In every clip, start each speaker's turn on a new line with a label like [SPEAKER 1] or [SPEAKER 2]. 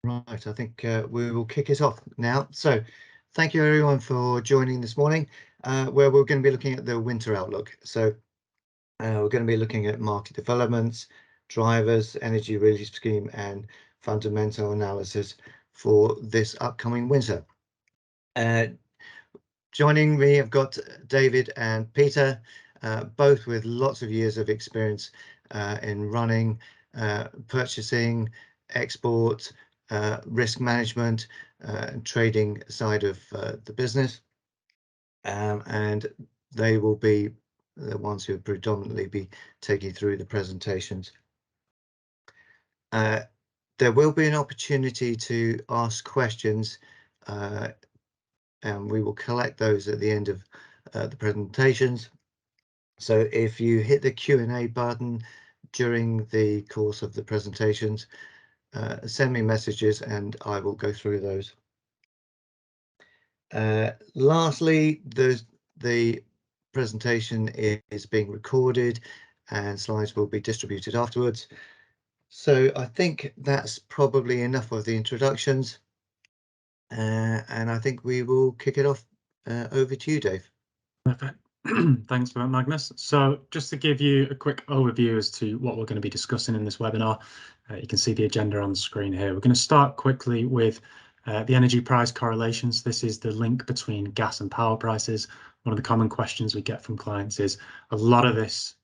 [SPEAKER 1] Right, I think we will kick it off now. So thank you everyone for joining this morning, where we're going to be looking at the winter outlook. So we're going to be looking at market developments, drivers, energy relief scheme, and fundamental analysis for this upcoming winter. Joining me, I've got David and Peter, both with lots of years of experience in running, purchasing, export, risk management, and trading side of the business. And they will be the ones who predominantly be taking through the presentations. There will be an opportunity to ask questions, and we will collect those at the end of the presentations. So if you hit the Q&A button during the course of the presentations, send me messages and I will go through those. Lastly, the presentation is being recorded and slides will be distributed afterwards. So I think that's probably enough of the introductions, and I think we will kick it off. Over to you, Dave.
[SPEAKER 2] Perfect. Thanks for that, Magnus. So just to give you a quick overview as to what we're going to be discussing in this webinar, you can see the agenda on the screen here. We're going to start quickly with the energy price correlations. This is the link between gas and power prices. One of the common questions we get from clients is a lot of this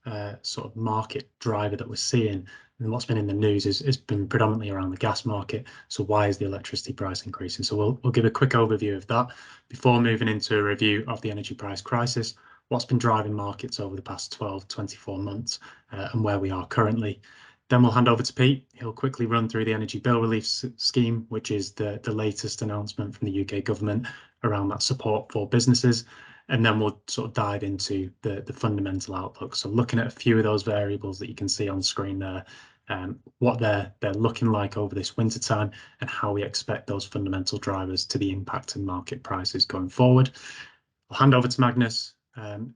[SPEAKER 2] sort of market driver that we're seeing and what's been in the news is been predominantly around the gas market. So why is the electricity price increasing? So we'll give a quick overview of that before moving into a review of the energy price crisis, what's been driving markets over the past 12, 24 months and where we are currently. Then we'll hand over to Pete. He'll quickly run through the energy bill relief scheme, which is the latest announcement from the UK government around that support for businesses. And then we'll sort of dive into the fundamental outlook. So looking at a few of those variables that you can see on screen there, what they're looking like over this winter time and how we expect those fundamental drivers to be impacting market prices going forward. I'll hand over to Magnus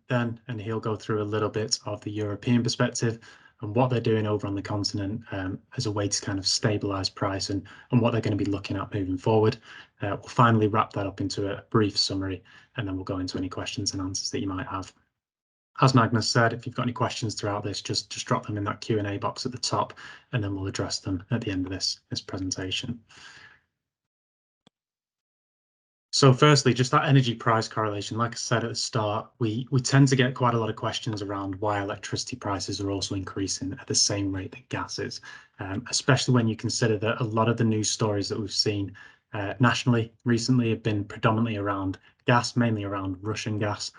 [SPEAKER 2] then, and he'll go through a little bit of the European perspective and what they're doing over on the continent as a way to kind of stabilize price and what they're going to be looking at moving forward. We'll finally wrap that up into a brief summary, and then we'll go into any questions and answers that you might have. As Magnus said, if you've got any questions throughout this, just drop them in that Q&A box at the top, and then we'll address them at the end of this presentation. So firstly, just that energy price correlation. Like I said at the start, we tend to get quite a lot of questions around why electricity prices are also increasing at the same rate that gas is, especially when you consider that a lot of the news stories that we've seen nationally recently have been predominantly around gas, mainly around Russian gas.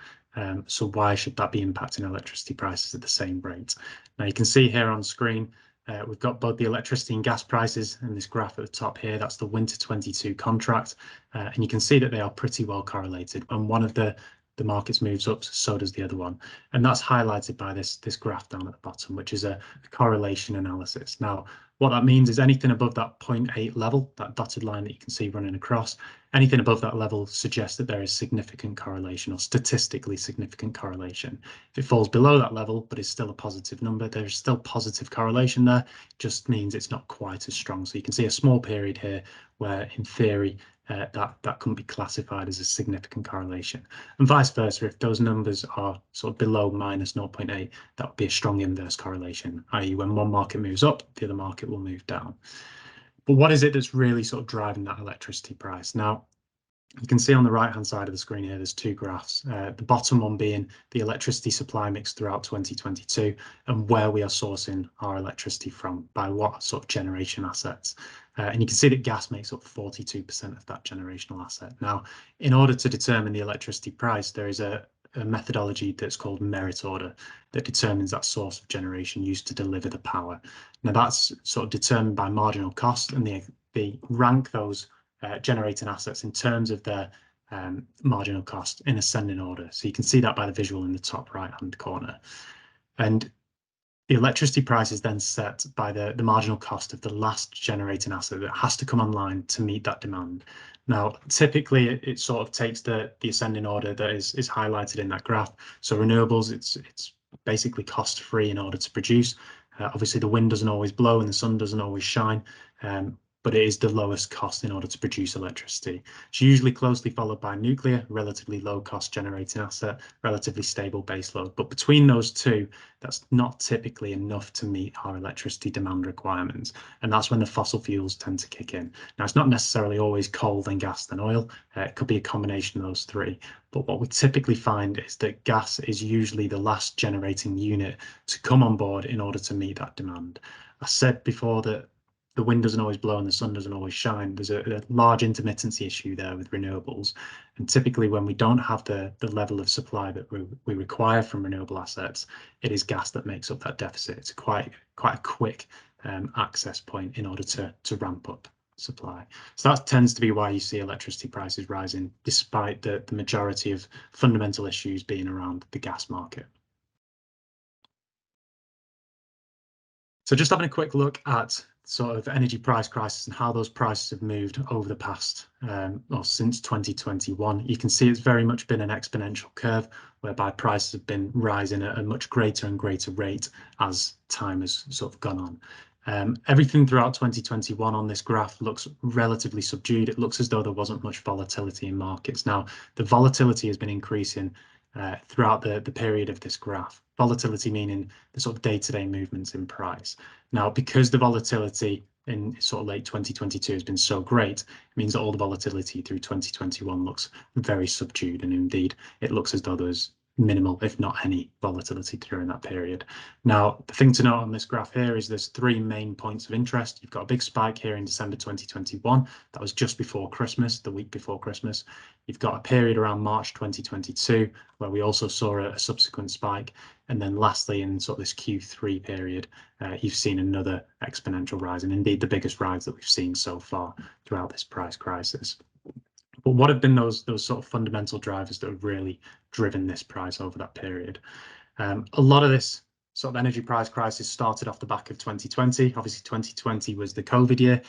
[SPEAKER 2] So why should that be impacting electricity prices at the same rate? Now you can see here on screen, we've got both the electricity and gas prices in this graph at the top here. That's the winter 22 contract. And you can see that they are pretty well correlated. When one of the markets moves up, so does the other one. And that's highlighted by this graph down at the bottom, which is a correlation analysis. Now, what that means is anything above that 0.8 level, that dotted line that you can see running across, anything above that level suggests that there is significant correlation or statistically significant correlation. If it falls below that level, but is still a positive number, there's still positive correlation there, just means it's not quite as strong. So you can see a small period here where in theory, that couldn't be classified as a significant correlation. And vice versa, if those numbers are sort of below minus 0.8, that would be a strong inverse correlation, i.e. when one market moves up, the other market will move down. But what is it that's really sort of driving that electricity price? Now, you can see on the right-hand side of the screen here, there's two graphs. The bottom one being the electricity supply mix throughout 2022 and where we are sourcing our electricity from, by what sort of generation assets. And you can see that gas makes up 42% of that generational asset. Now, in order to determine the electricity price, there is a methodology that's called merit order that determines that source of generation used to deliver the power. Now, that's sort of determined by marginal cost, and they rank those generating assets in terms of their marginal cost in ascending order. So you can see that by the visual in the top right-hand corner. And the electricity price is then set by the marginal cost of the last generating asset that has to come online to meet that demand. Now, typically, it sort of takes the ascending order that is highlighted in that graph. So renewables, it's basically cost-free in order to produce. Obviously, the wind doesn't always blow and the sun doesn't always shine. but it is the lowest cost in order to produce electricity. It's usually closely followed by nuclear, relatively low cost generating asset, relatively stable baseload. But between those two, that's not typically enough to meet our electricity demand requirements. And that's when the fossil fuels tend to kick in. Now, it's not necessarily always coal, then gas, then oil. It could be a combination of those three. But what we typically find is that gas is usually the last generating unit to come on board in order to meet that demand. I said before that the wind doesn't always blow and the sun doesn't always shine. There's a large intermittency issue there with renewables. And typically when we don't have the level of supply that we require from renewable assets, it is gas that makes up that deficit. It's quite a quick access point in order to ramp up supply. So that tends to be why you see electricity prices rising, despite the majority of fundamental issues being around the gas market. So just having a quick look at sort of energy price crisis and how those prices have moved over the past, or since 2021, you can see it's very much been an exponential curve whereby prices have been rising at a much greater and greater rate as time has sort of gone on. Everything throughout 2021 on this graph looks relatively subdued. It looks as though there wasn't much volatility in markets. Now, the volatility has been increasing throughout the period of this graph. Volatility meaning the sort of day-to-day movements in price. Now, because the volatility in sort of late 2022 has been so great, it means that all the volatility through 2021 looks very subdued, and indeed it looks as though there's minimal, if not any, volatility during that period. Now, the thing to note on this graph here is there's three main points of interest. You've got a big spike here in December 2021. That was just before Christmas, the week before Christmas. You've got a period around March 2022 where we also saw a subsequent spike. And then lastly, in sort of this Q3 period, you've seen another exponential rise, and indeed the biggest rise that we've seen so far throughout this price crisis. But what have been those sort of fundamental drivers that have really driven this price over that period? A lot of this sort of energy price crisis started off the back of 2020. Obviously, 2020 was the COVID year.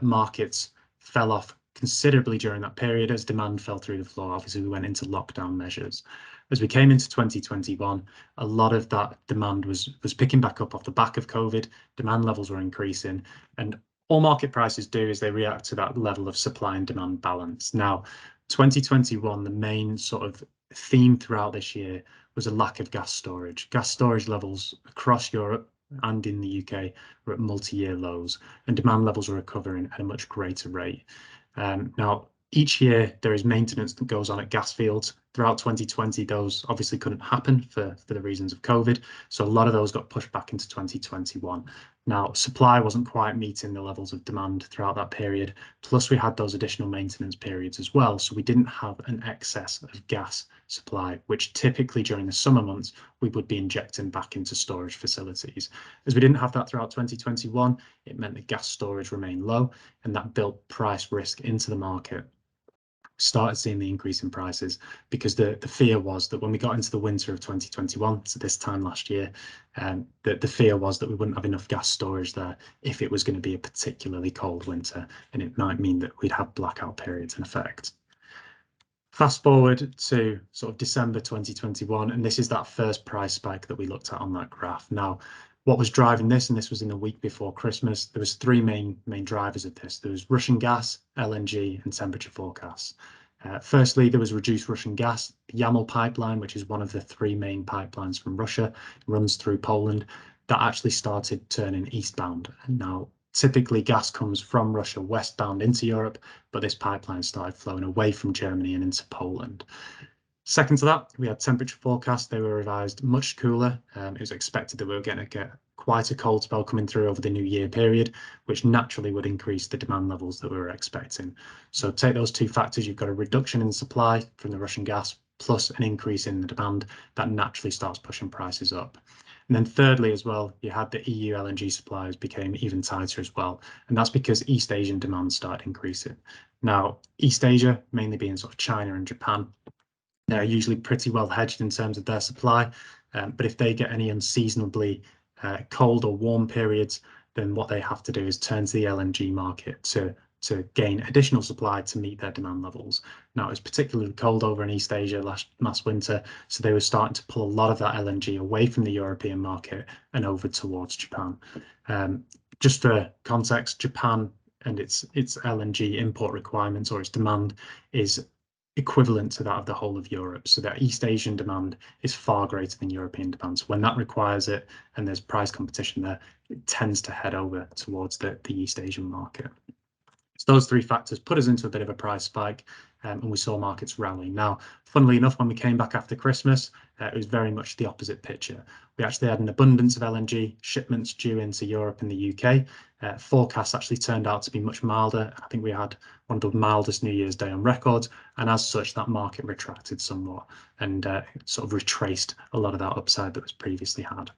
[SPEAKER 2] Markets fell off considerably during that period as demand fell through the floor. Obviously, we went into lockdown measures. As we came into 2021, a lot of that demand was picking back up off the back of COVID. Demand levels were increasing, and all market prices do is they react to that level of supply and demand balance. Now, 2021, the main sort of theme throughout this year was a lack of gas storage. Gas storage levels across Europe and in the UK were at multi-year lows, and demand levels were recovering at a much greater rate. Now, each year there is maintenance that goes on at gas fields. Throughout 2020, those obviously couldn't happen for the reasons of COVID. So a lot of those got pushed back into 2021. Now, supply wasn't quite meeting the levels of demand throughout that period. Plus, we had those additional maintenance periods as well. So we didn't have an excess of gas supply, which typically during the summer months, we would be injecting back into storage facilities. As we didn't have that throughout 2021, it meant that gas storage remained low, and that built price risk into the market. Started seeing the increase in prices because the fear was that when we got into the winter of 2021, so this time last year, that the fear was that we wouldn't have enough gas storage there if it was going to be a particularly cold winter, and it might mean that we'd have blackout periods in effect. Fast forward to sort of December 2021, and this is that first price spike that we looked at on that graph. Now, what was driving this, and this was in the week before Christmas, there was three main drivers of this. There was Russian gas, LNG, and temperature forecasts. Firstly, there was reduced Russian gas. The Yamal pipeline, which is one of the three main pipelines from Russia, runs through Poland. That actually started turning eastbound. And now, typically, gas comes from Russia westbound into Europe, but this pipeline started flowing away from Germany and into Poland. Second to that, we had temperature forecasts. They were revised much cooler. It was expected that we were going to get quite a cold spell coming through over the New Year period, which naturally would increase the demand levels that we were expecting. So take those two factors, you've got a reduction in supply from the Russian gas plus an increase in the demand that naturally starts pushing prices up. And then thirdly as well, you had the EU LNG supplies became even tighter as well. And that's because East Asian demand started increasing. Now, East Asia, mainly being sort of China and Japan, they're usually pretty well hedged in terms of their supply, but if they get any unseasonably cold or warm periods, then what they have to do is turn to the LNG market to gain additional supply to meet their demand levels. Now, it was particularly cold over in East Asia last winter, so they were starting to pull a lot of that LNG away from the European market and over towards Japan. Just for context, Japan and its LNG import requirements or its demand is equivalent to that of the whole of Europe. So that East Asian demand is far greater than European demand. So when that requires it and there's price competition there, it tends to head over towards the East Asian market. So those three factors put us into a bit of a price spike, and we saw markets rally. Now, funnily enough, when we came back after Christmas, it was very much the opposite picture. We actually had an abundance of LNG shipments due into Europe and the UK. Forecasts actually turned out to be much milder. I think we had one of the mildest New Year's Day on record, and as such, that market retracted somewhat and sort of retraced a lot of that upside that was previously had.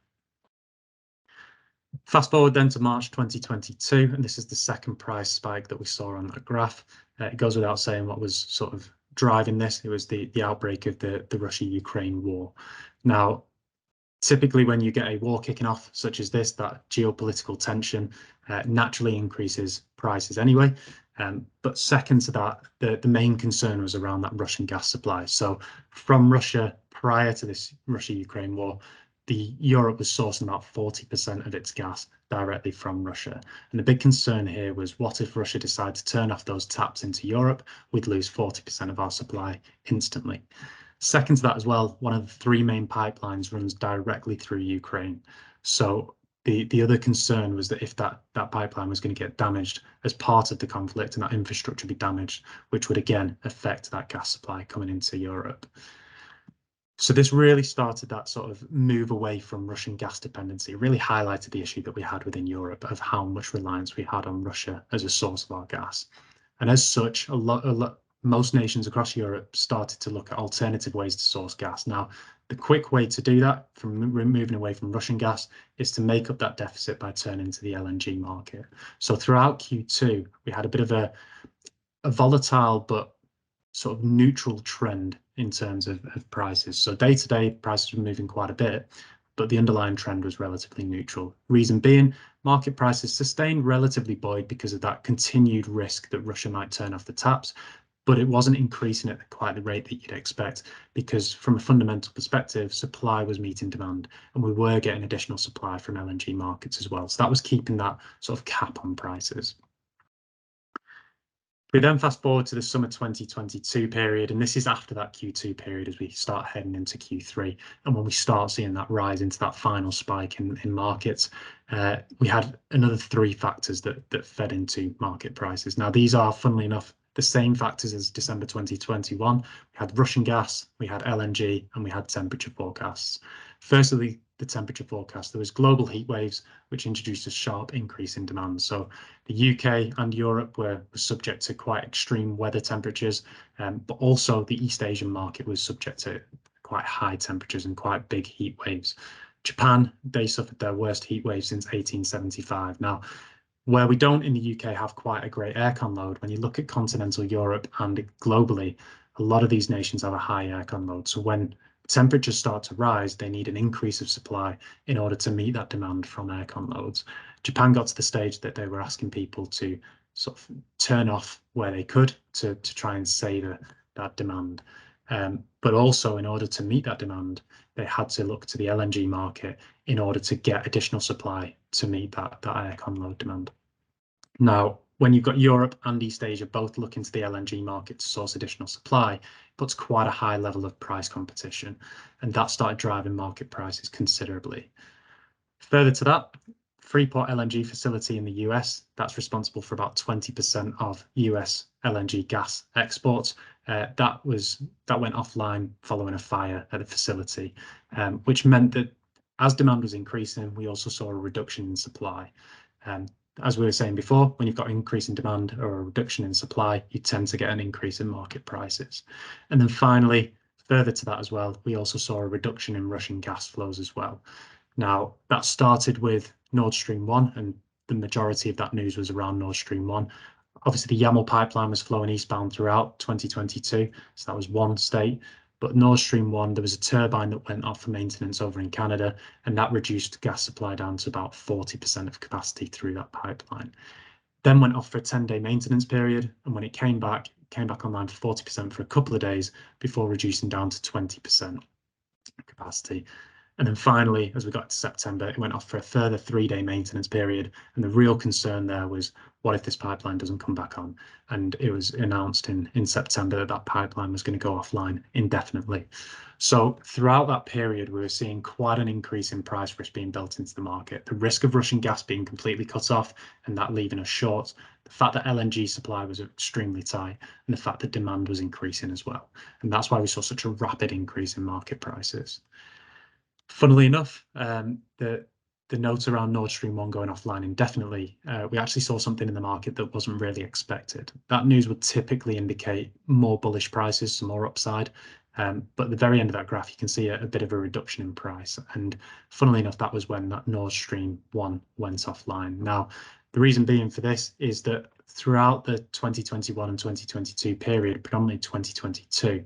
[SPEAKER 2] Fast forward then to March 2022, and this is the second price spike that we saw on that graph. It goes without saying what was sort of driving this. It was the outbreak of the Russia-Ukraine war. Now, typically when you get a war kicking off, such as this, that geopolitical tension naturally increases prices anyway. But second to that, the main concern was around that Russian gas supply. So from Russia prior to this Russia-Ukraine war, Europe was sourcing about 40% of its gas directly from Russia. And the big concern here was, what if Russia decided to turn off those taps into Europe? We'd lose 40% of our supply instantly. Second to that as well, one of the three main pipelines runs directly through Ukraine. So the other concern was that if that pipeline was going to get damaged as part of the conflict and that infrastructure be damaged, which would again affect that gas supply coming into Europe. So this really started that sort of move away from Russian gas dependency. It really highlighted the issue that we had within Europe of how much reliance we had on Russia as a source of our gas. And as such, most nations across Europe started to look at alternative ways to source gas. Now, the quick way to do that, from moving away from Russian gas, is to make up that deficit by turning to the LNG market. So throughout Q2, we had a bit of a volatile but sort of neutral trend in terms of prices. So day to day, prices were moving quite a bit, but the underlying trend was relatively neutral. Reason being, market prices sustained relatively buoyed because of that continued risk that Russia might turn off the taps, but it wasn't increasing at quite the rate that you'd expect, because from a fundamental perspective, supply was meeting demand, and we were getting additional supply from LNG markets as well. So that was keeping that sort of cap on prices. We then fast forward to the summer 2022 period, and this is after that Q2 period as we start heading into Q3. And when we start seeing that rise into that final spike in markets, we had another three factors that fed into market prices. Now, these are, funnily enough, the same factors as December 2021. We had Russian gas, we had LNG, and we had temperature forecasts. Firstly, the temperature forecast. There was global heat waves, which introduced a sharp increase in demand. So the UK and Europe were subject to quite extreme weather temperatures, but also the East Asian market was subject to quite high temperatures and quite big heat waves. Japan, they suffered their worst heat wave since 1875. Now, where we don't in the UK have quite a great aircon load, when you look at continental Europe and globally, a lot of these nations have a high aircon load. So when temperatures start to rise, they need an increase of supply in order to meet that demand from aircon loads. Japan got to the stage that they were asking people to sort of turn off where they could to try and save that demand. But also, in order to meet that demand, they had to look to the LNG market in order to get additional supply to meet that aircon load demand. Now, when you've got Europe and East Asia both looking to the LNG market to source additional supply, it puts quite a high level of price competition, and that started driving market prices considerably. Further to that, Freeport LNG facility in the US, that's responsible for about 20% of US LNG gas exports. That went offline following a fire at the facility, which meant that as demand was increasing, we also saw a reduction in supply. As we were saying before, when you've got an increase in demand or a reduction in supply, you tend to get an increase in market prices. And then finally, further to that as well, we also saw a reduction in Russian gas flows as well. Now, that started with Nord Stream 1, and the majority of that news was around Nord Stream 1. Obviously, the Yamal pipeline was flowing eastbound throughout 2022, so that was one state. But Nord Stream 1, there was a turbine that went off for maintenance over in Canada, and that reduced gas supply down to about 40% of capacity through that pipeline. Then went off for a 10-day maintenance period, and when it came back online for 40% for a couple of days before reducing down to 20% capacity. And then finally, as we got to September, it went off for a further 3-day maintenance period. And the real concern there was, what if this pipeline doesn't come back on? And it was announced in September that that pipeline was going to go offline indefinitely. So throughout that period, we were seeing quite an increase in price risk being built into the market. The risk of Russian gas being completely cut off and that leaving us short, the fact that LNG supply was extremely tight, and the fact that demand was increasing as well. And that's why we saw such a rapid increase in market prices. Funnily enough, the notes around Nord Stream 1 going offline indefinitely, we actually saw something in the market that wasn't really expected. That news would typically indicate more bullish prices, some more upside. But at the very end of that graph, you can see a bit of a reduction in price. And funnily enough, that was when that Nord Stream 1 went offline. Now, the reason being for this is that throughout the 2021 and 2022 period, predominantly 2022,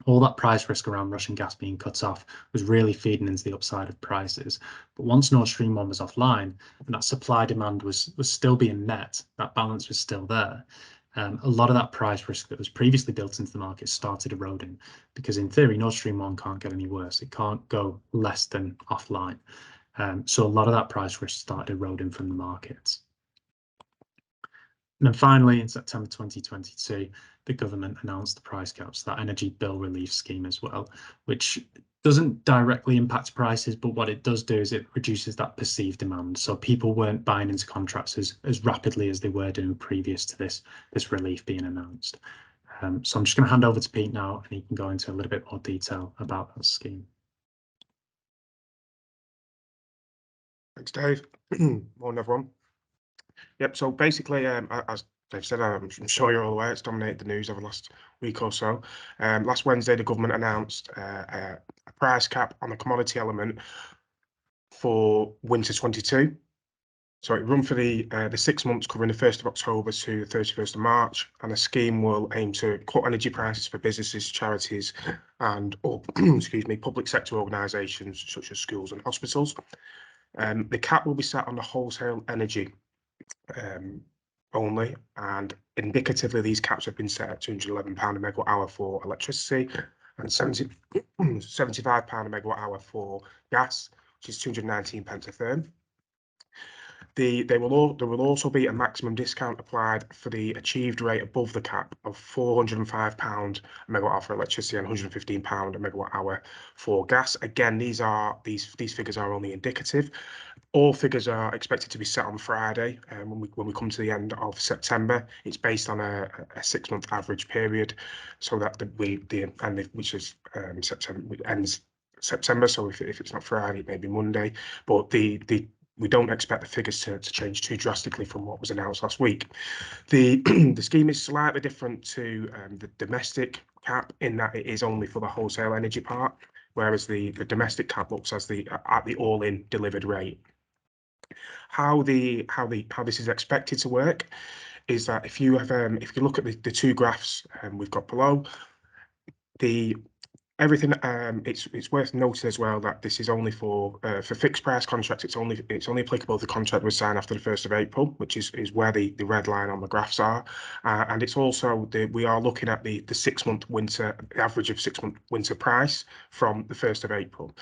[SPEAKER 2] all that price risk around Russian gas being cut off was really feeding into the upside of prices. But once Nord Stream 1 was offline and that supply demand was still being met, that balance was still there, a lot of that price risk that was previously built into the market started eroding, because in theory, Nord Stream 1 can't get any worse. It can't go less than offline. So a lot of that price risk started eroding from the markets. And then finally, in September 2022, the government announced the price caps, that energy bill relief scheme as well, which doesn't directly impact prices, but what it does do is it reduces that perceived demand. So people weren't buying into contracts as rapidly as they were doing previous to this relief being announced. So I'm just going to hand over to Pete now, and he can go into a little bit more detail about that scheme.
[SPEAKER 3] Thanks, Dave. Morning, everyone. Yep, so basically, as Dave said, I'm sure you're all aware, it's dominated the news over the last week or so. Last Wednesday, the government announced a price cap on the commodity element for winter 22. So it run for the 6 months covering the 1st of October to the 31st of March, and the scheme will aim to cut energy prices for businesses, charities, and excuse me, public sector organisations such as schools and hospitals. The cap will be set on the wholesale energy only, and indicatively these caps have been set at £211 a megawatt hour for electricity and £75 a megawatt hour for gas, which is 219 pence a therm. There will also be a maximum discount applied for the achieved rate above the cap of £405 a megawatt hour for electricity and £115 a megawatt hour for gas. Again, these figures are only indicative. All figures are expected to be set on Friday when we come to the end of September. It's based on a 6-month average period, so that which is September ends September. So if it's not Friday, it may be Monday. But we don't expect the figures to change too drastically from what was announced last week. The scheme is slightly different to the domestic cap in that it is only for the wholesale energy part, whereas the domestic cap looks at the all-in delivered rate. How this is expected to work is that if you look at the two graphs we've got below, everything, it's worth noting as well that this is only for fixed price contracts. It's only applicable if the contract was signed after the 1st of April, which is where the red line on the graphs are, and it's also we are looking at the 6-month winter average of 6-month winter price from the 1st of April.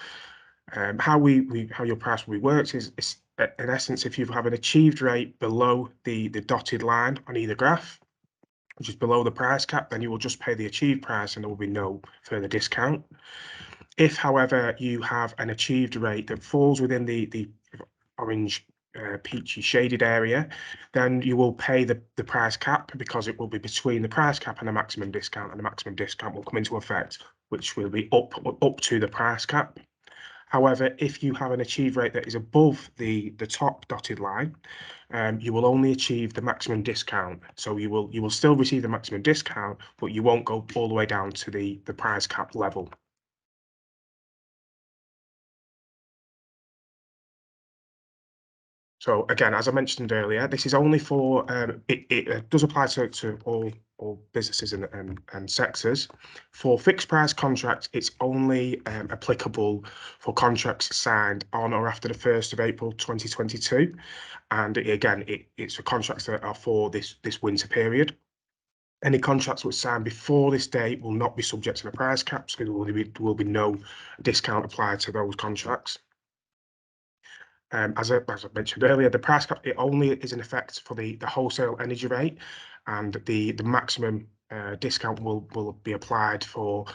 [SPEAKER 3] How your price will be worked is in essence, if you have an achieved rate below the dotted line on either graph, which is below the price cap, then you will just pay the achieved price and there will be no further discount. If, however, you have an achieved rate that falls within the orange peachy shaded area, then you will pay the price cap, because it will be between the price cap and the maximum discount, and the maximum discount will come into effect, which will be up to the price cap. However, if you have an achieved rate that is above the top dotted line, you will only achieve the maximum discount. So you will still receive the maximum discount, but you won't go all the way down to the price cap level. So again, as I mentioned earlier, this is only for it does apply to all businesses and sectors. For fixed price contracts, it's only applicable for contracts signed on or after the 1st of April 2022, and again, it's for contracts that are for this winter period. Any contracts that were signed before this date will not be subject to the price caps, because there will be no discount applied to those contracts. As I mentioned earlier, the price cap, it only is in effect for the wholesale energy rate, and the maximum discount will be applied for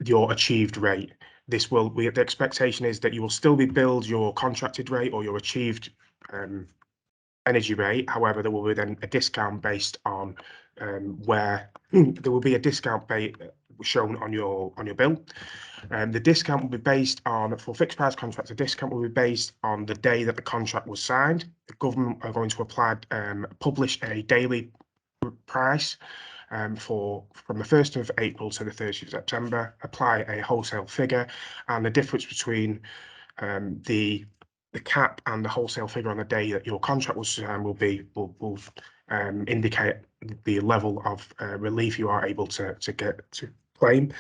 [SPEAKER 3] your achieved rate. The expectation is that you will still be billed your contracted rate or your achieved energy rate. However, there will be then a discount based on where there will be a discount shown on your bill. The discount will be based on, for fixed price contracts, the discount will be based on the day that the contract was signed. The government are going to publish a daily price from the 1st of April to the 30th of September, apply a wholesale figure, and the difference between the cap and the wholesale figure on the day that your contract was signed will indicate the level of relief you are able to claim.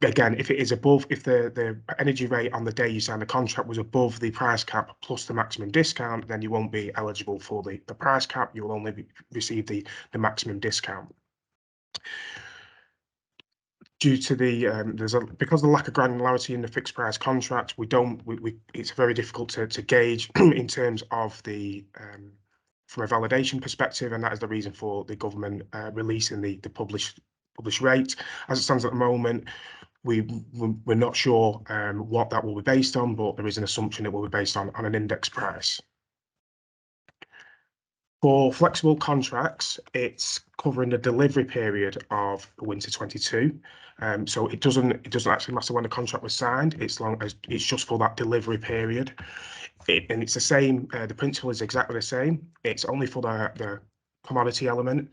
[SPEAKER 3] Again, if it is above, if the energy rate on the day you signed the contract was above the price cap plus the maximum discount, then you won't be eligible for the price cap. You will only receive the maximum discount. Due to because of the lack of granularity in the fixed price contract, it's very difficult to gauge in terms of from a validation perspective, and that is the reason for the government releasing the published rate. As it stands at the moment, we're not sure what that will be based on, but there is an assumption it will be based on an index price. For flexible contracts, it's covering the delivery period of winter 22. So it doesn't actually matter when the contract was signed. It's just for that delivery period. And it's the same. The principle is exactly the same. It's only for the commodity element,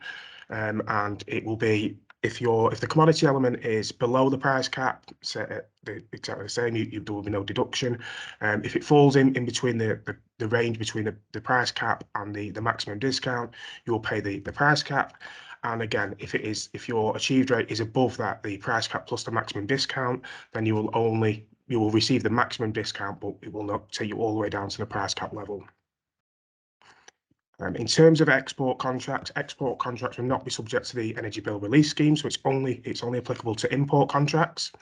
[SPEAKER 3] and it will be if the commodity element is below the price cap, exactly the same. There will be no deduction. If it falls in between the range between the price cap and the maximum discount, you will pay the price cap. And again, if your achieved rate is above that, the price cap plus the maximum discount, then you will receive the maximum discount, but it will not take you all the way down to the price cap level. In terms of export contracts will not be subject to the energy bill release scheme, so it's only applicable to import contracts.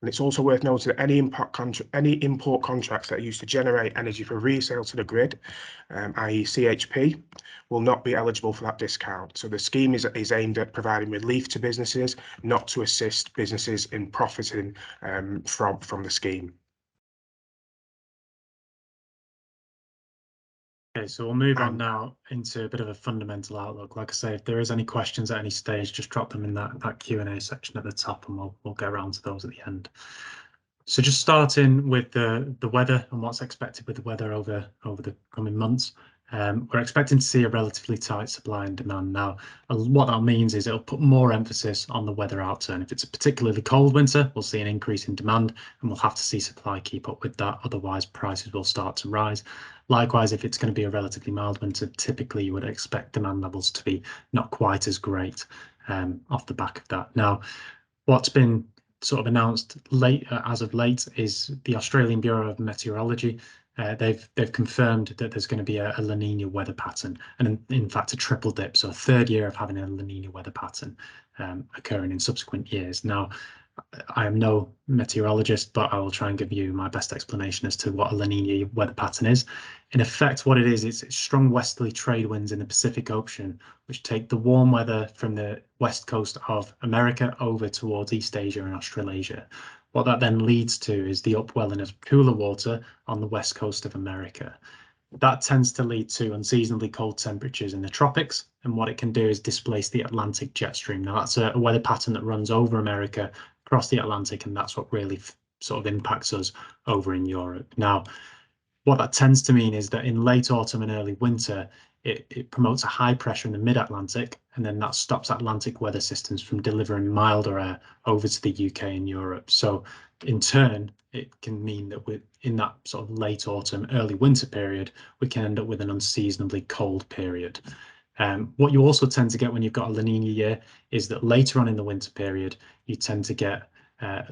[SPEAKER 3] And it's also worth noting that any import contracts that are used to generate energy for resale to the grid, i.e. CHP, will not be eligible for that discount. So the scheme is aimed at providing relief to businesses, not to assist businesses in profiting from the scheme.
[SPEAKER 2] Okay, so we'll move on now into a bit of a fundamental outlook. Like I say, if there is any questions at any stage, just drop them in that Q&A section at the top, and we'll get around to those at the end. So just starting with the weather and what's expected with the weather over the coming months. We're expecting to see a relatively tight supply and demand now. What that means is it'll put more emphasis on the weather outturn. If it's a particularly cold winter, we'll see an increase in demand, and we'll have to see supply keep up with that. Otherwise, prices will start to rise. Likewise, if it's going to be a relatively mild winter, typically you would expect demand levels to be not quite as great off the back of that. Now, what's been sort of announced as of late is the Australian Bureau of Meteorology. They've confirmed that there's going to be a La Nina weather pattern, and in fact a triple dip, so a third year of having a La Nina weather pattern occurring in subsequent years. Now, I am no meteorologist, but I will try and give you my best explanation as to what a La Nina weather pattern is. In effect, what it is, it's strong westerly trade winds in the Pacific Ocean, which take the warm weather from the west coast of America over towards East Asia and Australasia. What that then leads to is the upwelling of cooler water on the west coast of America. That tends to lead to unseasonably cold temperatures in the tropics, and what it can do is displace the Atlantic jet stream. Now, that's a weather pattern that runs over America, across the Atlantic, and that's what really sort of impacts us over in Europe. Now, what that tends to mean is that in late autumn and early winter, it promotes a high pressure in the mid-Atlantic, and then that stops Atlantic weather systems from delivering milder air over to the UK and Europe. So in turn, it can mean that in that sort of late autumn, early winter period, we can end up with an unseasonably cold period. What you also tend to get when you've got a La Nina year is that later on in the winter period, you tend to get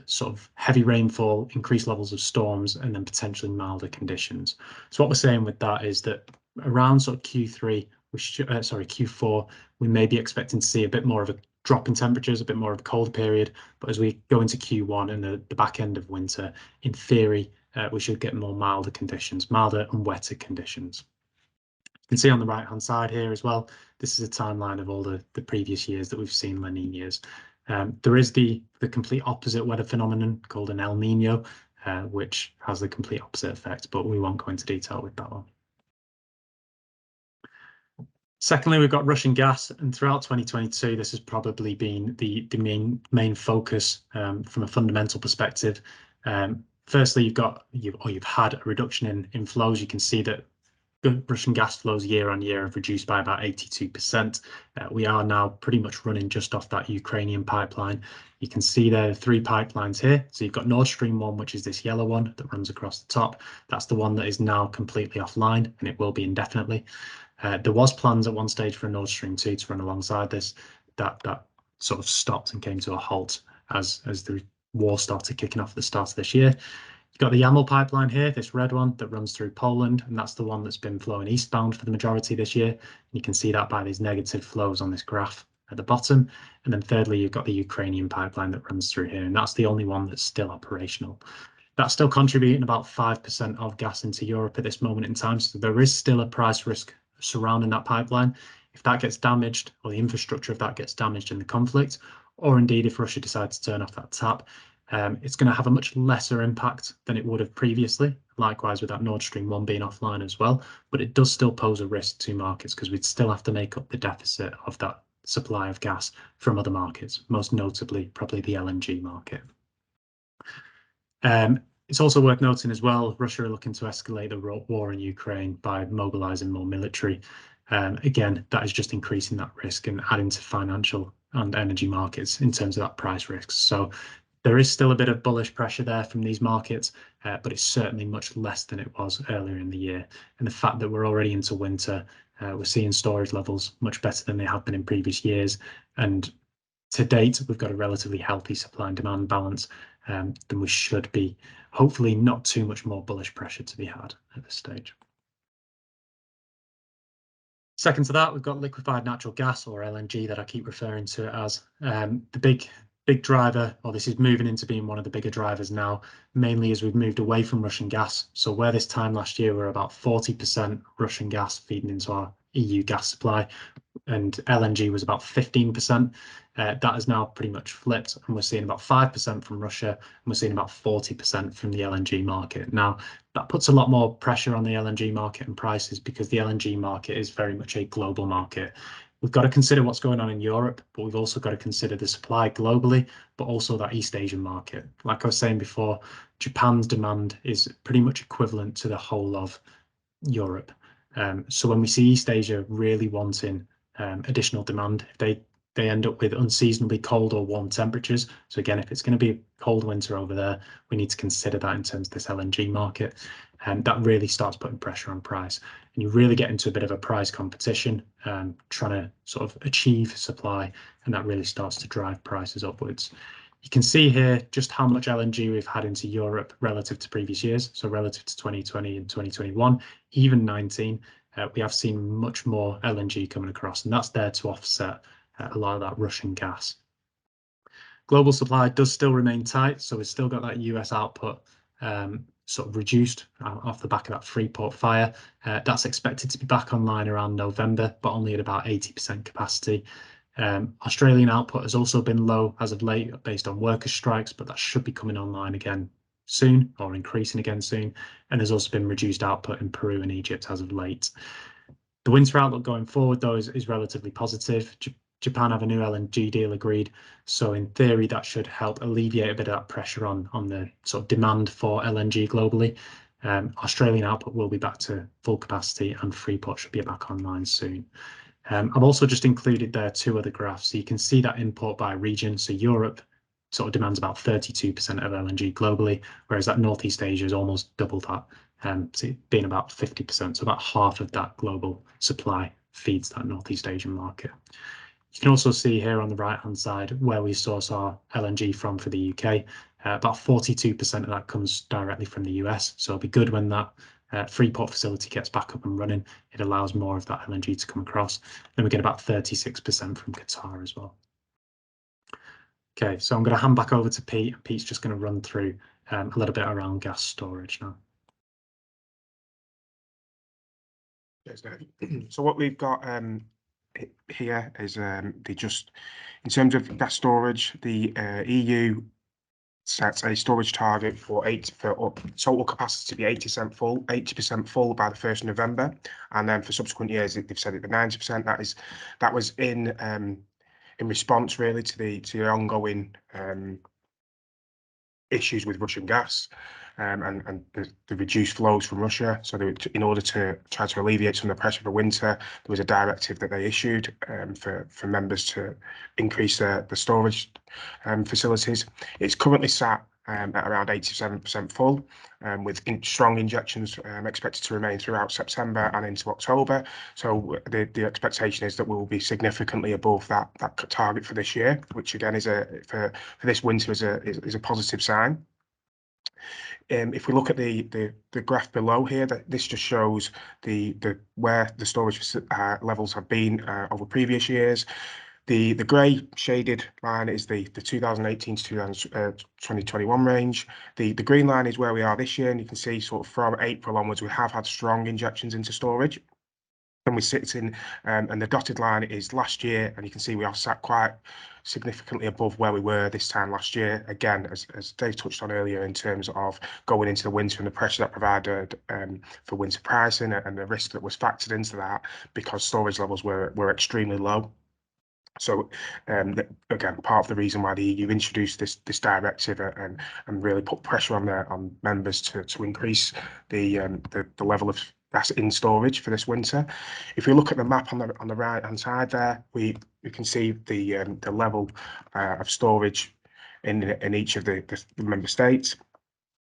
[SPEAKER 2] sort of heavy rainfall, increased levels of storms, and then potentially milder conditions. So what we're saying with that is that around sort of Q3 Q4, we may be expecting to see a bit more of a drop in temperatures, a bit more of a cold period. But as we go into Q1 and the back end of winter, in theory, we should get milder and wetter conditions. You can see on the right-hand side here as well, this is a timeline of all the previous years that we've seen La Niñas. There is the complete opposite weather phenomenon called an El Nino, which has the complete opposite effect, but we won't go into detail with that one. Secondly, we've got Russian gas, and throughout 2022, this has probably been the main focus from a fundamental perspective. Firstly, you've had a reduction in flows. You can see that Russian gas flows year on year have reduced by about 82%. We are now pretty much running just off that Ukrainian pipeline. You can see there are 3 pipelines here. So you've got Nord Stream 1, which is this yellow one that runs across the top. That's the one that is now completely offline, and it will be indefinitely. There was plans at one stage for Nord Stream 2 to run alongside this. That sort of stopped and came to a halt as the war started kicking off at the start of this year. You've got the YAML pipeline here, this red one that runs through Poland, and that's the one that's been flowing eastbound for the majority this year. You can see that by these negative flows on this graph at the bottom. And then thirdly, you've got the Ukrainian pipeline that runs through here, and that's the only one that's still operational. That's still contributing about 5% of gas into Europe at this moment in time. So there is still a price risk surrounding that pipeline. If that gets damaged, or the infrastructure of that gets damaged in the conflict, or indeed if Russia decides to turn off that tap, it's going to have a much lesser impact than it would have previously. Likewise with that Nord Stream 1 being offline as well, but it does still pose a risk to markets because we'd still have to make up the deficit of that supply of gas from other markets, most notably probably the LNG market. It's also worth noting as well, Russia are looking to escalate the war in Ukraine by mobilizing more military. Again, that is just increasing that risk and adding to financial and energy markets in terms of that price risk. So there is still a bit of bullish pressure there from these markets, but it's certainly much less than it was earlier in the year. And the fact that we're already into winter, we're seeing storage levels much better than they have been in previous years. And to date, we've got a relatively healthy supply and demand balance, then we should be hopefully not too much more bullish pressure to be had at this stage. Second to that, we've got liquefied natural gas, or LNG, that I keep referring to it as. The big driver, or this is moving into being one of the bigger drivers now, mainly as we've moved away from Russian gas. So where this time last year we're about 40% Russian gas feeding into our EU gas supply, and LNG was about 15%. That has now pretty much flipped, and we're seeing about 5% from Russia, and we're seeing about 40% from the LNG market. Now, that puts a lot more pressure on the LNG market and prices because the LNG market is very much a global market. We've got to consider what's going on in Europe, but we've also got to consider the supply globally, but also that East Asian market. Like I was saying before, Japan's demand is pretty much equivalent to the whole of Europe. So when we see East Asia really wanting additional demand, if they end up with unseasonably cold or warm temperatures. So again, if it's going to be a cold winter over there, we need to consider that in terms of this LNG market. And that really starts putting pressure on price. And you really get into a bit of a price competition, trying to sort of achieve supply, and that really starts to drive prices upwards. You can see here just how much LNG we've had into Europe relative to previous years. So relative to 2020 and 2021, even 19, we have seen much more LNG coming across, and that's there to offset a lot of that Russian gas. Global supply does still remain tight, so we've still got that US output sort of reduced off the back of that Freeport fire. That's expected to be back online around November, but only at about 80% capacity. Australian output has also been low as of late based on workers' strikes, but that should be coming online again soon, or increasing again soon. And there's also been reduced output in Peru and Egypt as of late. The winter outlook going forward, though, is relatively positive. Japan have a new LNG deal agreed, so in theory that should help alleviate a bit of that pressure on the sort of demand for LNG globally. Australian output will be back to full capacity, and Freeport should be back online soon. I've also just included there 2 other graphs, so you can see that import by region. So Europe sort of demands about 32% of LNG globally, whereas that Northeast Asia is almost double that, so being about 50%. So about half of that global supply feeds that Northeast Asian market. You can also see here on the right-hand side where we source our LNG from for the UK. About 42% of that comes directly from the US. So it'll be good when that Freeport facility gets back up and running, it allows more of that LNG to come across. Then we get about 36% from Qatar as well. Okay, so I'm going to hand back over to Pete. Pete's just going to run through a little bit around gas storage now.
[SPEAKER 3] So what we've got here is in terms of gas storage, the EU sets a storage target for total capacity to be 80% full by the 1st of November, and then for subsequent years they've set it at 90%. That was in response really to the ongoing issues with Russian gas and the reduced flows from Russia. So in order to try to alleviate some of the pressure for winter, there was a directive that they issued for members to increase the storage facilities. It's currently sat at around 87% full, with strong injections expected to remain throughout September and into October. So the expectation is that we will be significantly above that target for this year, which again is for this winter is a positive sign. If we look at the graph below here, this just shows where the storage levels have been over previous years. The grey shaded line is the 2018 to 2021 range. The green line is where we are this year, and you can see sort of from April onwards we have had strong injections into storage. And we sit in, and the dotted line is last year, and you can see we are sat quite significantly above where we were this time last year. Again, as Dave touched on earlier, in terms of going into the winter and the pressure that provided for winter pricing and the risk that was factored into that because storage levels were extremely low. So again, part of the reason why the EU introduced this directive and really put pressure on members to increase the level of gas in storage for this winter. If we look at the map on the right hand side there, we can see the level of storage in each of the member states.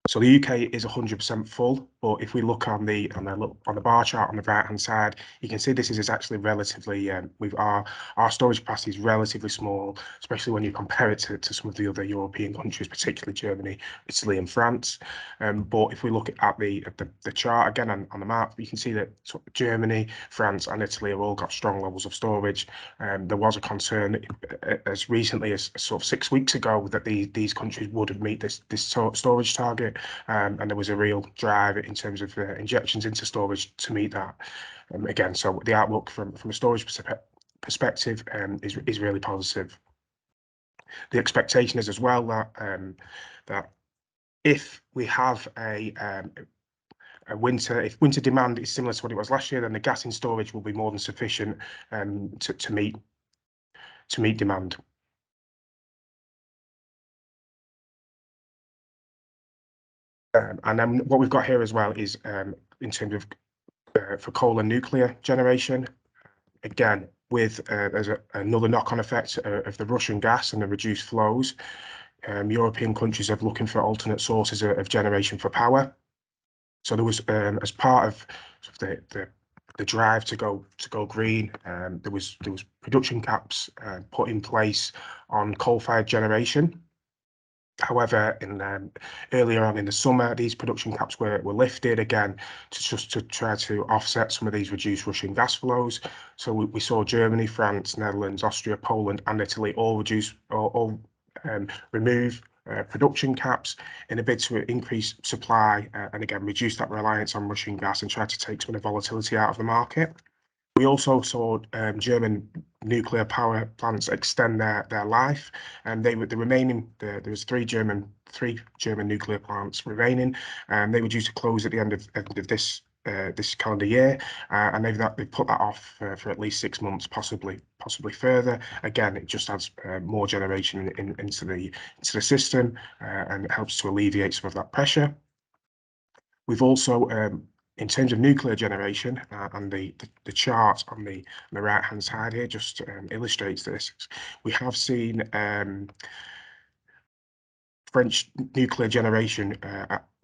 [SPEAKER 3] So the UK is 100% full, but if we look on the bar chart on the right hand side, you can see this is actually relatively our storage capacity is relatively small, especially when you compare it to some of the other European countries, particularly Germany, Italy, and France. But if we look at the chart again on the map, you can see that sort of Germany, France, and Italy have all got strong levels of storage. There was a concern as recently as sort of 6 weeks ago that these countries wouldn't meet this storage target. And there was a real drive in terms of injections into storage to meet that. Again, so the outlook from a storage perspective is really positive. The expectation is as well that if we have if winter demand is similar to what it was last year, then the gas in storage will be more than sufficient to meet demand. And then what we've got here as well is in terms of for coal and nuclear generation, again, with there's another knock-on effect of the Russian gas and the reduced flows. European countries are looking for alternate sources of generation for power. So there was, as part of the drive to go green, there was production caps put in place on coal-fired generation. However, earlier on in the summer, these production caps were lifted again to try to offset some of these reduced Russian gas flows. So we saw Germany, France, Netherlands, Austria, Poland, and Italy all remove production caps in a bid to increase supply and again reduce that reliance on Russian gas and try to take some of the volatility out of the market. We also saw German nuclear power plants extend their life, and the remaining there was three German nuclear plants remaining, and they were due to close at the end of this calendar year, and they've put that off for at least 6 months, possibly further. Again, it just adds more generation into the system, and it helps to alleviate some of that pressure. We've also in terms of nuclear generation, and the chart on the right-hand side here just illustrates this. We have seen French nuclear generation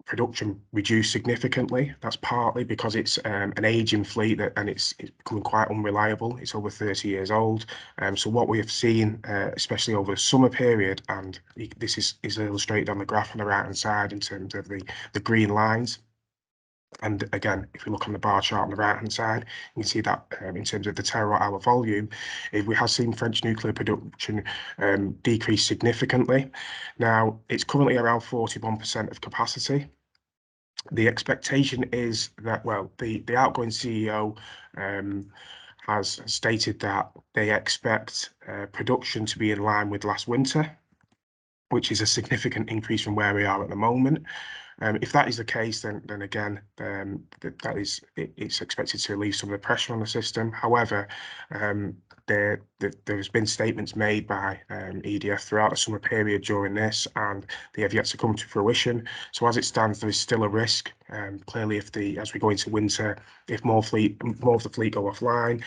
[SPEAKER 3] production reduced significantly. That's partly because it's an aging fleet and it's becoming quite unreliable. It's over 30 years old. So what we have seen, especially over the summer period, and this is illustrated on the graph on the right-hand side in terms of the green lines. And again, if we look on the bar chart on the right-hand side, you can see that in terms of the terawatt-hour volume, we have seen French nuclear production decrease significantly. Now, it's currently around 41% of capacity. The expectation is that, well, the outgoing CEO has stated that they expect production to be in line with last winter, which is a significant increase from where we are at the moment. If that is the case, then again, it's expected to relieve some of the pressure on the system. However, there's been statements made by EDF throughout the summer period during this, and they have yet to come to fruition. So as it stands, there is still a risk. Clearly, as we go into winter, if more of the fleet go offline,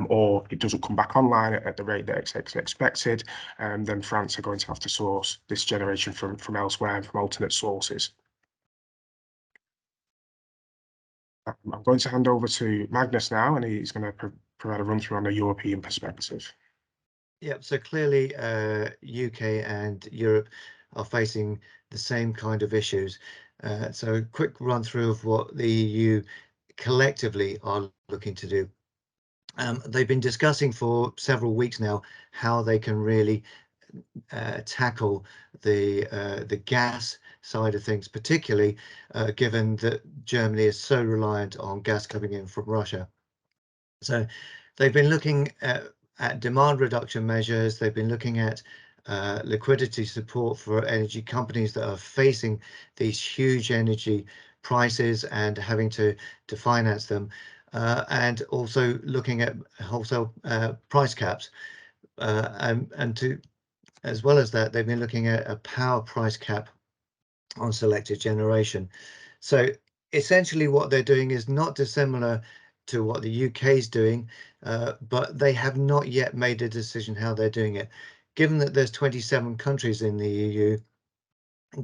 [SPEAKER 3] or it doesn't come back online at the rate that it's expected, then France are going to have to source this generation from elsewhere and from alternate sources. I'm going to hand over to Magnus now, and he's going to provide a run through on a European perspective.
[SPEAKER 1] Yeah, so clearly UK and Europe are facing the same kind of issues. So a quick run through of what the EU collectively are looking to do. They've been discussing for several weeks now how they can really tackle the gas side of things, particularly given that Germany is so reliant on gas coming in from Russia. So they've been looking at demand reduction measures. They've been looking at liquidity support for energy companies that are facing these huge energy prices and having to finance them, and also looking at wholesale price caps, and to as well as that, they've been looking at a power price cap on selected generation. So essentially what they're doing is not dissimilar to what the UK is doing, but they have not yet made a decision how they're doing it. Given that there's 27 countries in the EU,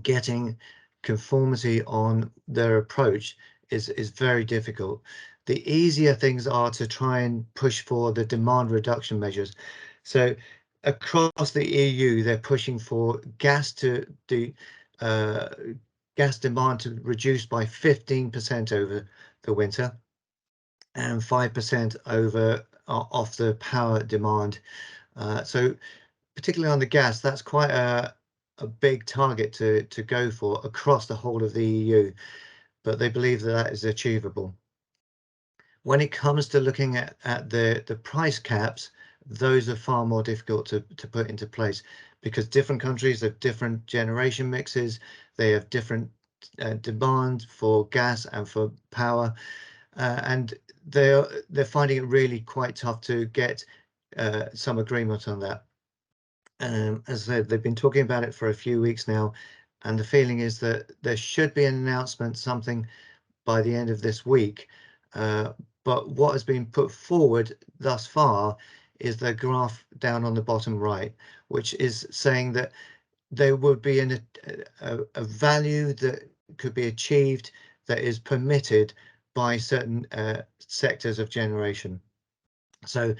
[SPEAKER 1] getting conformity on their approach is very difficult. The easier things are to try and push for the demand reduction measures. So across the EU, they're pushing for gas demand to reduce by 15% over the winter and 5% over off the power demand. So particularly on the gas, that's quite a big target to go for across the whole of the EU, but they believe that that is achievable. When it comes to looking at the price caps, those are far more difficult to put into place because different countries have different generation mixes. They have different demand for gas and for power, and they're finding it really quite tough to get some agreement on that. As I said, they've been talking about it for a few weeks now, and the feeling is that there should be an announcement, something by the end of this week. But what has been put forward thus far is the graph down on the bottom right, which is saying that there would be a value that could be achieved that is permitted by certain sectors of generation. So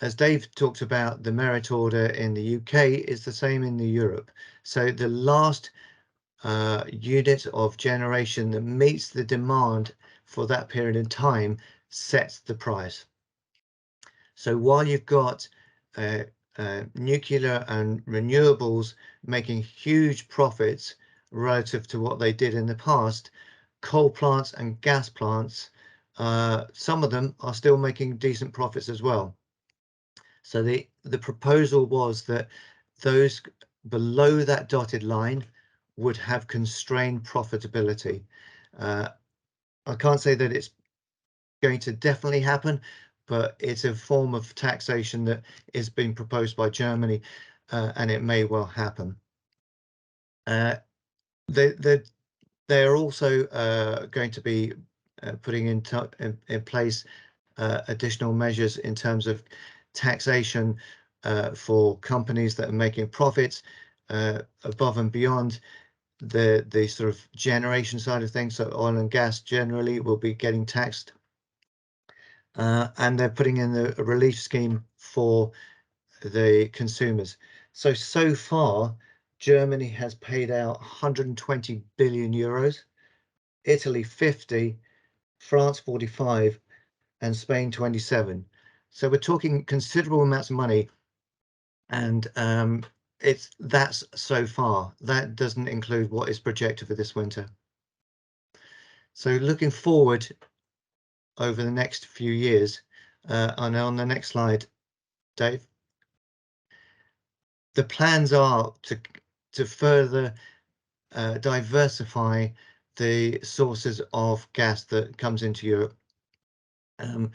[SPEAKER 1] as Dave talked about, the merit order in the UK is the same in Europe. So the last unit of generation that meets the demand for that period in time sets the price. So while you've got nuclear and renewables making huge profits relative to what they did in the past, coal plants and gas plants, some of them are still making decent profits as well. So the proposal was that those below that dotted line would have constrained profitability. I can't say that it's going to definitely happen, but it's a form of taxation that is being proposed by Germany, and it may well happen. They're also going to be putting in place additional measures in terms of taxation for companies that are making profits above and beyond the sort of generation side of things. So oil and gas generally will be getting taxed, and they're putting in a relief scheme for the consumers. So far, Germany has paid out 120 billion euros Italy 50, France 45, and Spain 27. So we're talking considerable amounts of money, and that's so far. That doesn't include what is projected for this winter. So looking forward over the next few years, and on the next slide, Dave, the plans are to further diversify the sources of gas that comes into Europe. And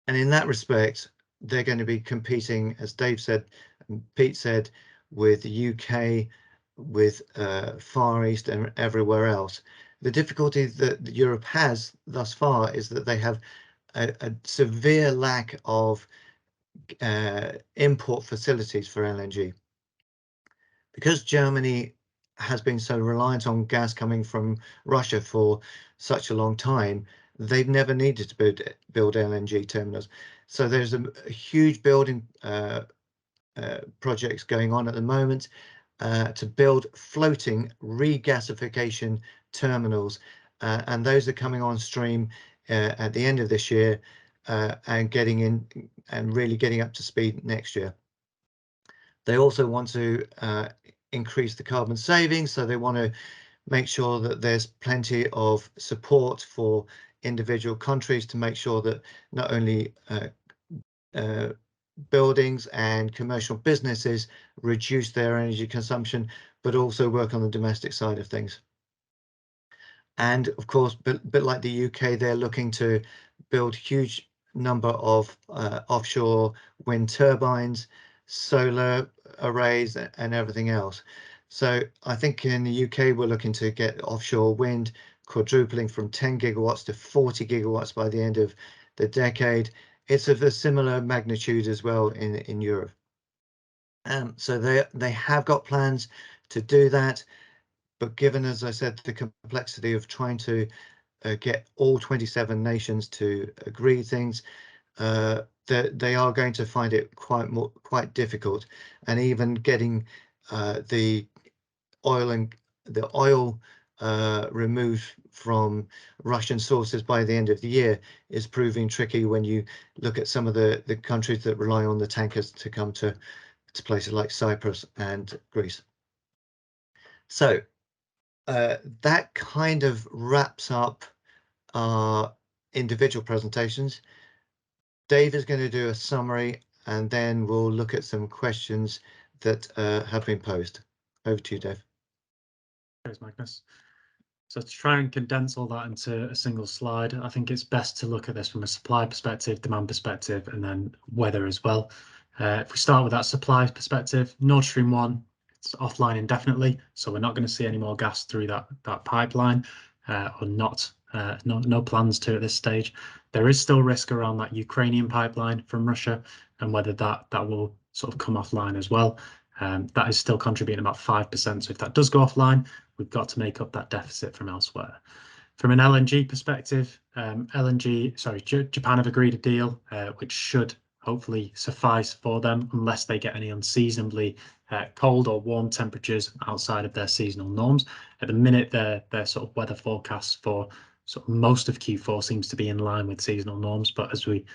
[SPEAKER 1] in that respect, they're going to be competing, as Dave said, and Pete said, with the UK, with Far East and everywhere else. The difficulty that Europe has thus far is that they have a severe lack of import facilities for LNG. Because Germany has been so reliant on gas coming from Russia for such a long time, they've never needed to build LNG terminals. So there's a huge building projects going on at the moment to build floating regasification terminals, and those are coming on stream at the end of this year and getting in and really getting up to speed next year. They also want to increase the carbon savings, so they want to make sure that there's plenty of support for individual countries to make sure that not only buildings and commercial businesses reduce their energy consumption, but also work on the domestic side of things. And of course, bit like the UK, they're looking to build huge number of offshore wind turbines, solar arrays, and everything else. So I think in the UK, we're looking to get offshore wind quadrupling from 10 gigawatts to 40 gigawatts by the end of the decade. It's of a similar magnitude as well in Europe. So they have got plans to do that, but given, as I said, the complexity of trying to get all 27 nations to agree things, they are going to find it quite difficult, and even getting the oil removed from Russian sources by the end of the year is proving tricky when you look at some of the countries that rely on the tankers to come to places like Cyprus and Greece. So that kind of wraps up our individual presentations. Dave is going to do a summary, and then we'll look at some questions that have been posed. Over to you, Dave.
[SPEAKER 2] Thanks, Magnus. So to try and condense all that into a single slide, I think it's best to look at this from a supply perspective, demand perspective, and then weather as well. If we start with that supply perspective, Nord Stream 1, it's offline indefinitely, so we're not going to see any more gas through that pipeline, or no plans to at this stage. There is still risk around that Ukrainian pipeline from Russia and whether that will sort of come offline as well. That is still contributing about 5%. So if that does go offline, we've got to make up that deficit from elsewhere. From an LNG perspective, Japan have agreed a deal which should hopefully suffice for them unless they get any unseasonably cold or warm temperatures outside of their seasonal norms. At the minute, their sort of weather forecasts for sort of most of Q4 seems to be in line with seasonal norms, but as we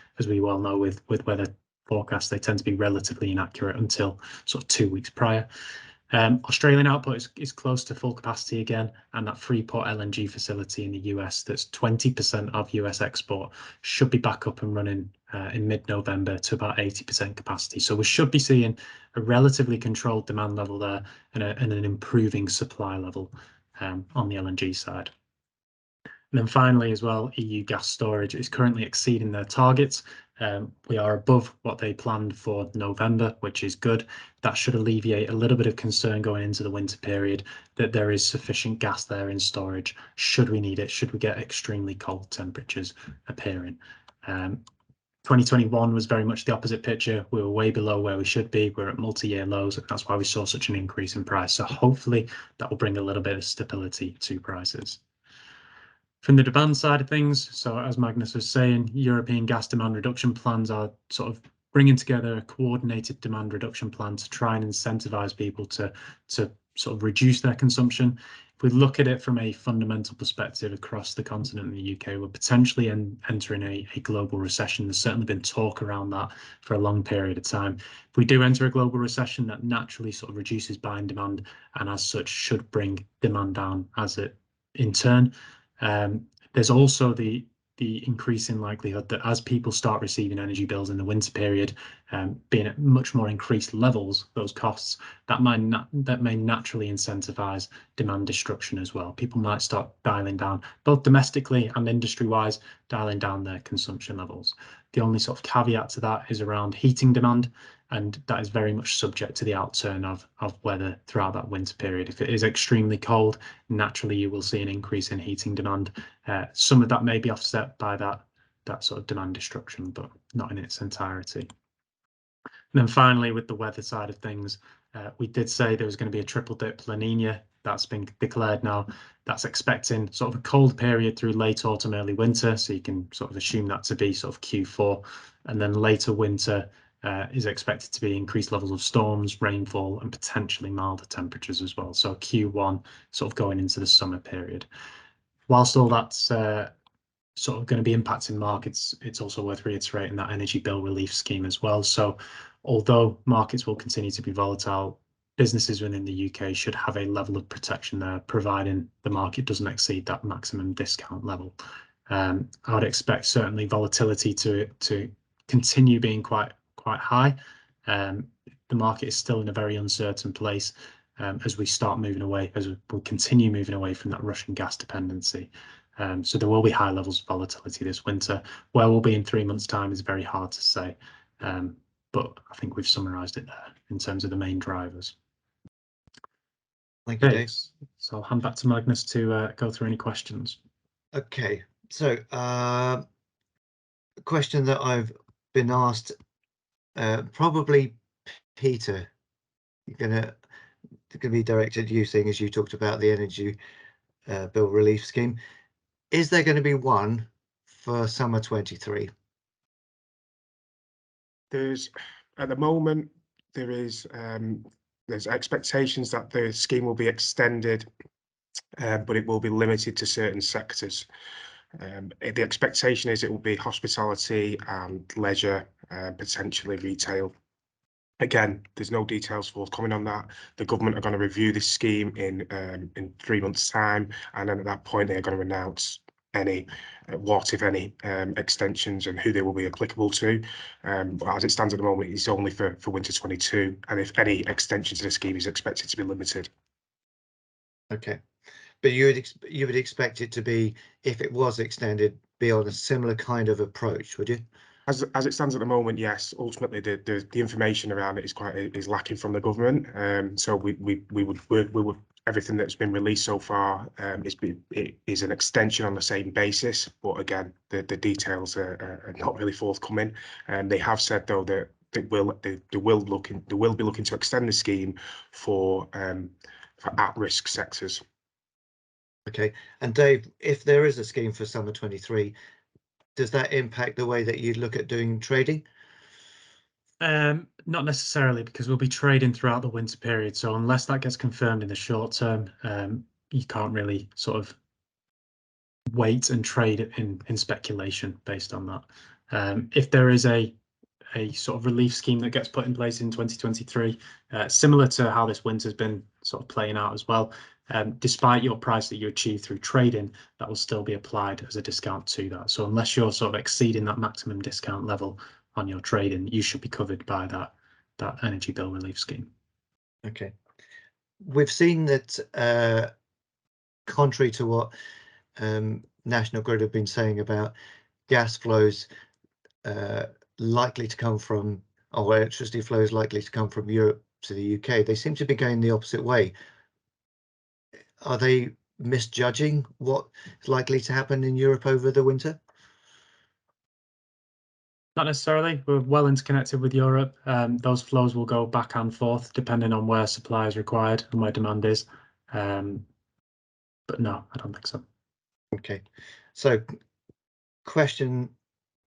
[SPEAKER 2] well know with weather forecasts, they tend to be relatively inaccurate until sort of 2 weeks prior. Australian output is close to full capacity again, and that Freeport LNG facility in the US that's 20% of US export should be back up and running in mid-November to about 80% capacity. So we should be seeing a relatively controlled demand level there and an improving supply level on the LNG side. And then finally as well, EU gas storage is currently exceeding their targets. We are above what they planned for November, which is good. That should alleviate a little bit of concern going into the winter period that there is sufficient gas there in storage should we need it, should we get extremely cold temperatures appearing. 2021 was very much the opposite picture. We were way below where we should be. We're at multi-year lows, and that's why we saw such an increase in price. So hopefully that will bring a little bit of stability to prices. From the demand side of things, so as Magnus was saying, European gas demand reduction plans are sort of bringing together a coordinated demand reduction plan to try and incentivize people to sort of reduce their consumption. If we look at it from a fundamental perspective across the continent in the UK, we're potentially entering a global recession. There's certainly been talk around that for a long period of time. If we do enter a global recession, that naturally sort of reduces buying demand, and as such should bring demand down as it in turn. There's also the increasing likelihood that as people start receiving energy bills in the winter period, being at much more increased levels, those costs, that may naturally incentivize demand destruction as well. People might start dialing down, both domestically and industry-wise, dialing down their consumption levels. The only sort of caveat to that is around heating demand, and that is very much subject to the outturn of weather throughout that winter period. If it is extremely cold, naturally you will see an increase in heating demand. Some of that may be offset by that sort of demand destruction, but not in its entirety. And then finally, with the weather side of things, we did say there was going to be a triple dip La Nina. That's been declared now. That's expecting sort of a cold period through late autumn, early winter. So you can sort of assume that to be sort of Q4. And then later winter is expected to be increased levels of storms, rainfall, and potentially milder temperatures as well. So Q1 sort of going into the summer period. Whilst all that's sort of going to be impacting markets, it's also worth reiterating that energy bill relief scheme as well. So although markets will continue to be volatile, businesses within the UK should have a level of protection there, providing the market doesn't exceed that maximum discount level. I would expect certainly volatility to continue being quite high. The market is still in a very uncertain place as we start moving away, as we'll continue moving away from that Russian gas dependency. So there will be high levels of volatility this winter. Where we'll be in 3 months' time is very hard to say, but I think we've summarised it there in terms of the main drivers.
[SPEAKER 1] Thank you, Dave.
[SPEAKER 2] So I'll hand back to Magnus to go through any questions.
[SPEAKER 1] Okay, so a question that I've been asked, probably Peter, going to be directed at you, seeing as you talked about the energy bill relief scheme. Is there going to be one for summer 23?
[SPEAKER 3] There's at the moment there's expectations that the scheme will be extended, but it will be limited to certain sectors. The expectation is it will be hospitality and leisure, potentially retail. Again, there's no details forthcoming on that. The government are going to review this scheme in 3 months' time, and then at that point they're going to announce any what, if any, extensions and who they will be applicable to. But as it stands at the moment, it's only for winter 22, and if any extension to the scheme is expected to be limited.
[SPEAKER 1] Okay, but you would expect it to be, if it was extended, be on a similar kind of approach, would you?
[SPEAKER 3] As it stands at the moment, yes. Ultimately, the information around it is lacking from the government. So we would everything that's been released so far is an extension on the same basis. But again, the details are not really forthcoming. They have said though that they will be looking to extend the scheme for at-risk sectors.
[SPEAKER 1] Okay, and Dave, if there is a scheme for summer 23, does that impact the way that you look at doing trading?
[SPEAKER 2] Not necessarily, because we'll be trading throughout the winter period. So unless that gets confirmed in the short term, you can't really sort of wait and trade in speculation based on that. If there is a sort of relief scheme that gets put in place in 2023, similar to how this winter's been sort of playing out as well, despite your price that you achieve through trading, that will still be applied as a discount to that. So unless you're sort of exceeding that maximum discount level on your trading, you should be covered by that energy bill relief scheme.
[SPEAKER 1] Okay, we've seen that contrary to what National Grid have been saying about gas flows likely to come from, or electricity flows likely to come from Europe to the UK, they seem to be going the opposite way. Are they misjudging what is likely to happen in Europe over the winter?
[SPEAKER 2] Not necessarily. We're well interconnected with Europe. Those flows will go back and forth depending on where supply is required and where demand is. But no, I don't think so. Okay,
[SPEAKER 1] so question,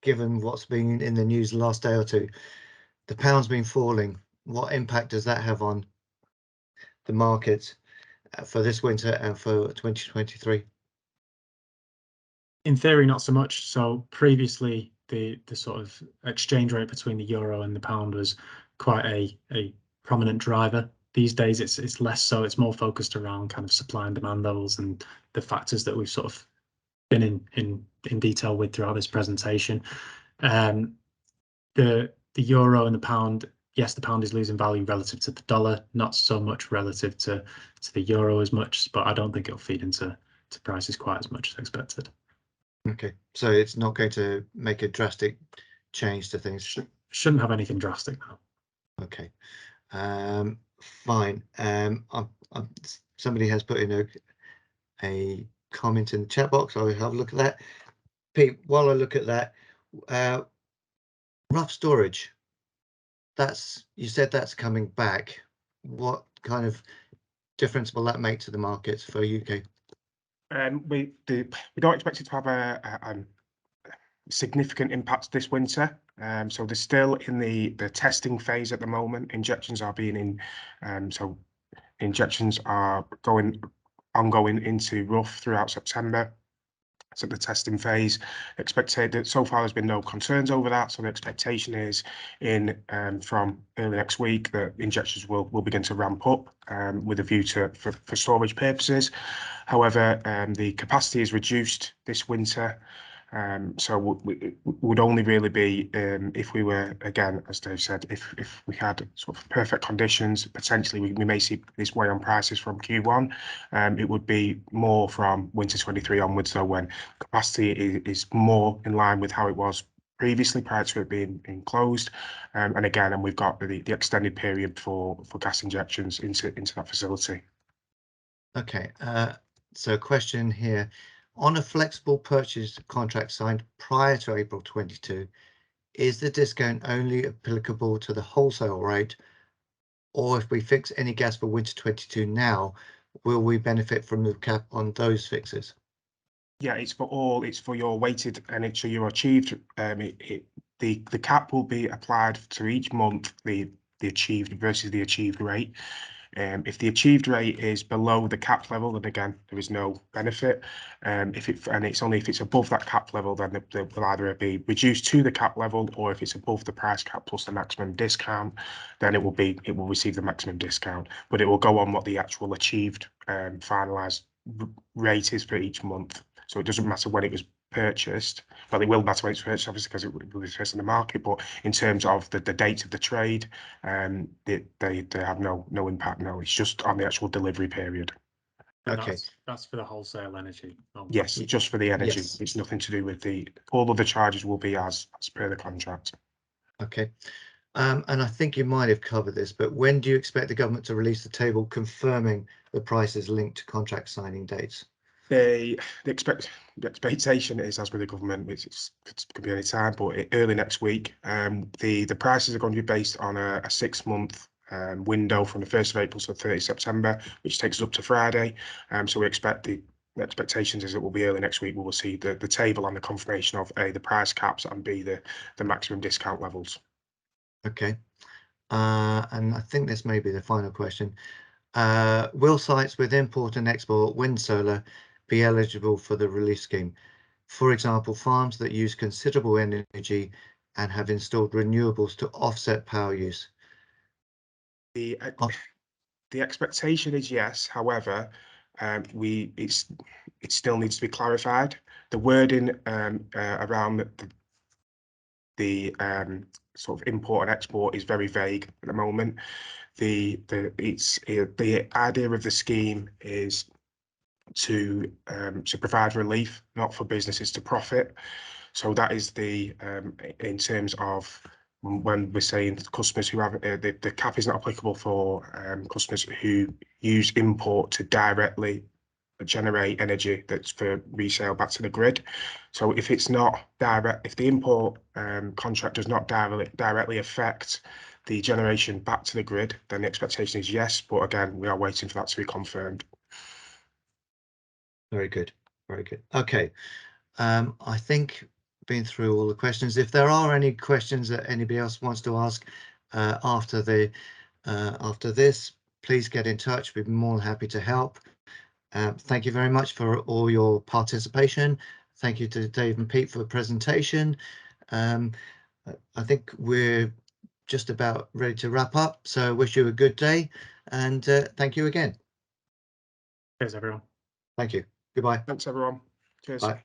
[SPEAKER 1] given what's been in the news the last day or two, the pound's been falling. What impact does that have on the market? for this winter and for 2023?
[SPEAKER 2] In theory, not so much. So previously, the sort of exchange rate between the euro and the pound was quite a prominent driver. These days, it's less so. It's more focused around kind of supply and demand levels and the factors that we've sort of been in detail with throughout this presentation. The euro and the pound, yes, the pound is losing value relative to the dollar, not so much relative to the euro as much, but I don't think it'll feed into prices quite as much as expected.
[SPEAKER 1] Okay, so it's not going to make a drastic change to things.
[SPEAKER 2] Shouldn't have anything drastic now.
[SPEAKER 1] Okay, fine. Somebody has put in a comment in the chat box. I'll have a look at that. Pete, while I look at that, rough storage. You said that's coming back. What kind of difference will that make to the markets for UK?
[SPEAKER 3] We don't expect it to have a significant impact this winter. So they're still in the testing phase at the moment. Injections are being so injections are ongoing into rough throughout September. It's at the testing phase. Expected that so far there's been no concerns over that. So the expectation is from early next week that injections will begin to ramp up with a view for storage purposes. However, the capacity is reduced this winter. So it would only really be if we were, again, as Dave said, if we had sort of perfect conditions, potentially we may see this weigh on prices from Q1. It would be more from winter 23 onwards, though, when capacity is more in line with how it was previously prior to it being closed. And again, we've got the extended period for gas injections into that facility.
[SPEAKER 1] Okay, so question here. On a flexible purchase contract signed prior to April 22, is the discount only applicable to the wholesale rate, or if we fix any gas for winter 22 now, will we benefit from the cap on those fixes?
[SPEAKER 3] Yeah, it's for all. It's for your weighted and so your achieved. The cap will be applied to each month. The achieved versus the achieved rate. If the achieved rate is below the cap level, then again there is no benefit. It's only if it's above that cap level, then it will either be reduced to the cap level, or if it's above the price cap plus the maximum discount, then it will receive the maximum discount. But it will go on what the actual achieved finalised rate is for each month. So it doesn't matter when it was purchased. Well, it will matter when it's purchased, obviously, because it will be purchased in the market. But in terms of the date of the trade, they have no impact. No, it's just on the actual delivery period.
[SPEAKER 1] Okay,
[SPEAKER 2] that's for the wholesale energy.
[SPEAKER 3] Yes, just for the energy.
[SPEAKER 1] Yes.
[SPEAKER 3] It's nothing to do with all other charges will be as per the contract.
[SPEAKER 1] Okay. And I think you might have covered this, but when do you expect the government to release the table confirming the prices linked to contract signing dates?
[SPEAKER 3] The expectation is, as with the government, it could be any time, but early next week. The prices are going to be based on a 6-month window from the 1st of April to the 30th of September, which takes us up to Friday. So we expect the expectations is it will be early next week. We will see the table and the confirmation of A, the price caps, and B, the maximum discount levels.
[SPEAKER 1] Okay. And I think this may be the final question. Will sites with import and export wind solar be eligible for the relief scheme? For example, farms that use considerable energy and have installed renewables to offset power use.
[SPEAKER 3] The expectation is yes. However, it still needs to be clarified. The wording around the sort of import and export is very vague at the moment. The idea of the scheme is to provide relief, not for businesses to profit. So that is in terms of when we're saying customers who have the cap is not applicable for customers who use import to directly generate energy that's for resale back to the grid. So if it's not direct, if the import contract does not directly affect the generation back to the grid, then the expectation is yes. But again, we are waiting for that to be confirmed.
[SPEAKER 1] Very good. Very good. Okay. I think been through all the questions. If there are any questions that anybody else wants to ask after this, please get in touch. We'd be more than happy to help. Thank you very much for all your participation. Thank you to Dave and Pete for the presentation. I think we're just about ready to wrap up. So wish you a good day, and thank you again.
[SPEAKER 2] Cheers, everyone.
[SPEAKER 1] Thank you. Goodbye.
[SPEAKER 3] Thanks, everyone. Cheers.
[SPEAKER 1] Bye.